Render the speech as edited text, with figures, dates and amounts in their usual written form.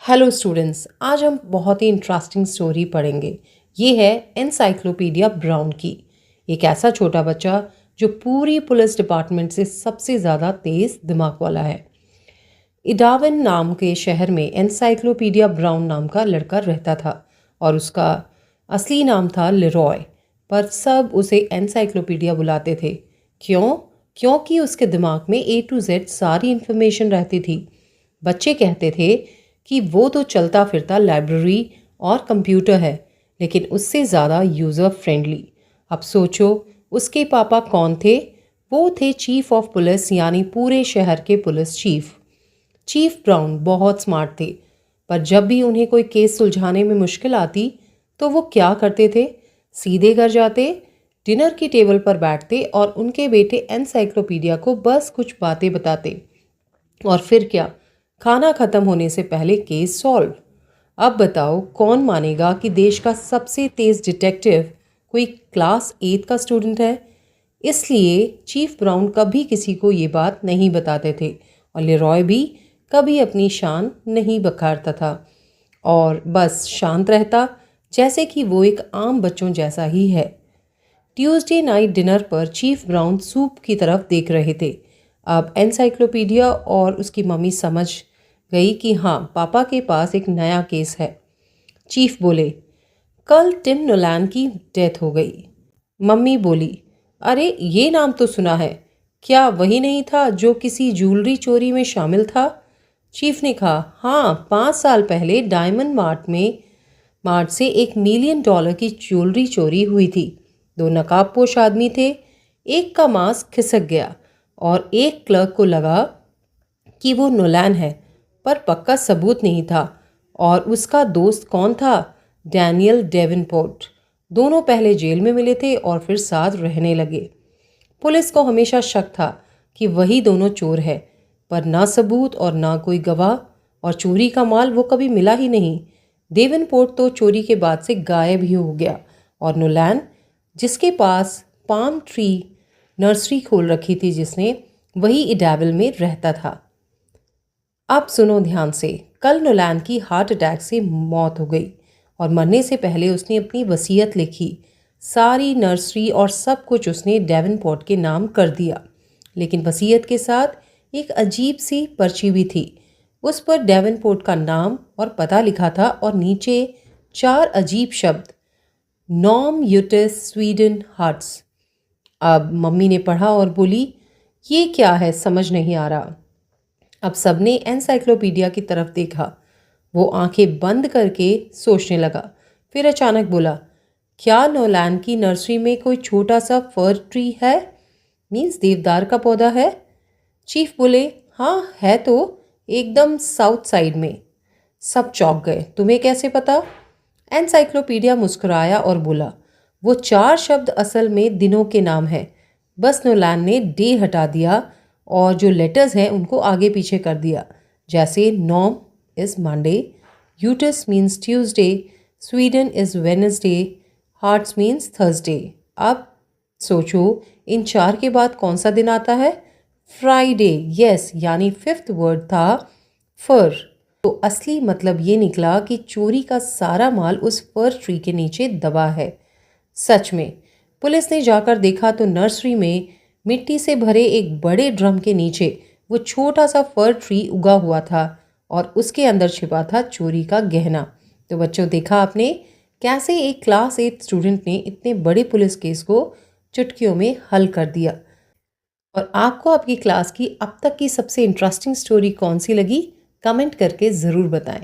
Hello students, आज हम बहुत ही इंटरेस्टिंग स्टोरी पढ़ेंगे। ये है एनसाइक्लोपीडिया ब्राउन की। एक ऐसा छोटा बच्चा जो पूरी पुलिस डिपार्टमेंट से सबसे ज़्यादा तेज़ दिमाग वाला है। इडावन नाम के शहर में एनसाइक्लोपीडिया ब्राउन नाम का लड़का रहता था और उसका असली नाम था लेरॉय, पर सब उसे एनसाइक्लोपीडिया बुलाते थे। क्यों? क्योंकि उसके दिमाग में A to Z सारी इन्फॉर्मेशन रहती थी। बच्चे कहते थे कि वो तो चलता फिरता लाइब्रेरी और कंप्यूटर है, लेकिन उससे ज़्यादा यूज़र फ्रेंडली। अब सोचो, उसके पापा कौन थे? वो थे चीफ ऑफ पुलिस, यानी पूरे शहर के पुलिस चीफ। चीफ ब्राउन बहुत स्मार्ट थे, पर जब भी उन्हें कोई केस सुलझाने में मुश्किल आती तो वो क्या करते थे? सीधे घर जाते, डिनर की टेबल पर बैठते और उनके बेटे एनसाइक्लोपीडिया को बस कुछ बातें बताते। और फिर क्या, खाना खत्म होने से पहले केस सॉल्व। अब बताओ, कौन मानेगा कि देश का सबसे तेज डिटेक्टिव कोई क्लास 8 का स्टूडेंट है? इसलिए चीफ ब्राउन कभी किसी को ये बात नहीं बताते थे और लेरॉय भी कभी अपनी शान नहीं बखारता था और बस शांत रहता, जैसे कि वो एक आम बच्चों जैसा ही है। ट्यूसडे नाइट डिनर पर चीफ ब्राउन सूप की तरफ देख रहे थे। अब एनसाइक्लोपीडिया और उसकी मम्मी समझ गई कि हाँ, पापा के पास एक नया केस है। चीफ बोले, कल टिम नोलैन की डेथ हो गई। मम्मी बोली, अरे ये नाम तो सुना है। क्या वही नहीं था जो किसी ज्वेलरी चोरी में शामिल था? चीफ ने कहा, हाँ, 5 साल पहले डायमंड मार्ट से $1 मिलियन की ज्वेलरी चोरी हुई थी। 2 नकाबपोश आदमी थे। एक का मास्क खिसक गया और एक क्लर्क को लगा कि वो नोलैन है, पर पक्का सबूत नहीं था। और उसका दोस्त कौन था? Daniel Davenport. दोनों पहले जेल में मिले थे और फिर साथ रहने लगे। पुलिस को हमेशा शक था कि वही दोनों चोर है, पर ना सबूत और ना कोई गवाह, और चोरी का माल वो कभी मिला ही नहीं। डेवनपोर्ट तो चोरी के बाद से गायब ही हो गया और नोलैन, जिसके पास पाम ट्री नर्सरी खोल रखी थी जिसने, वही इडावल में रहता था। अब सुनो ध्यान से। कल नोलैन की हार्ट अटैक से मौत हो गई और मरने से पहले उसने अपनी वसीयत लिखी। सारी नर्सरी और सब कुछ उसने डेवनपोर्ट के नाम कर दिया, लेकिन वसीयत के साथ एक अजीब सी पर्ची भी थी। उस पर डेवनपोर्ट का नाम और पता लिखा था और नीचे 4 अजीब शब्द, नॉम यूटिस स्वीडन हार्ट्स। अब मम्मी ने पढ़ा और बोली, ये क्या है, समझ नहीं आ रहा। अब सबने एनसाइक्लोपीडिया की तरफ देखा। वो आंखें बंद करके सोचने लगा। फिर अचानक बोला, क्या नोलैन की नर्सरी में कोई छोटा सा फर ट्री है? मीन्स देवदार का पौधा है? चीफ बोले, हाँ है तो, एकदम साउथ साइड में। सब चौंक गए। तुम्हें कैसे पता? एनसाइक्लोपीडिया मुस्कुराया और बोला, वो 4 शब्द असल में दिनों के नाम है। बस नोलैन ने डे हटा दिया और जो लेटर्स हैं उनको आगे पीछे कर दिया। जैसे नॉम इज़ मंडे, यूटिस means Tuesday, Sweden is Wednesday, hearts means Thursday. अब सोचो, इन 4 के बाद कौन सा दिन आता है? फ्राइडे। यस, यानी 5th वर्ड था फर। तो असली मतलब ये निकला कि चोरी का सारा माल उस फर ट्री के नीचे दबा है। सच में पुलिस ने जाकर देखा तो नर्सरी में मिट्टी से भरे एक बड़े ड्रम के नीचे वो छोटा सा फर ट्री उगा हुआ था और उसके अंदर छिपा था चोरी का गहना। तो बच्चों, देखा आपने कैसे एक क्लास 8 स्टूडेंट ने इतने बड़े पुलिस केस को चुटकियों में हल कर दिया। और आपको आपकी क्लास की अब तक की सबसे इंटरेस्टिंग स्टोरी कौन सी लगी? कमेंट करके ज़रूर बताएं।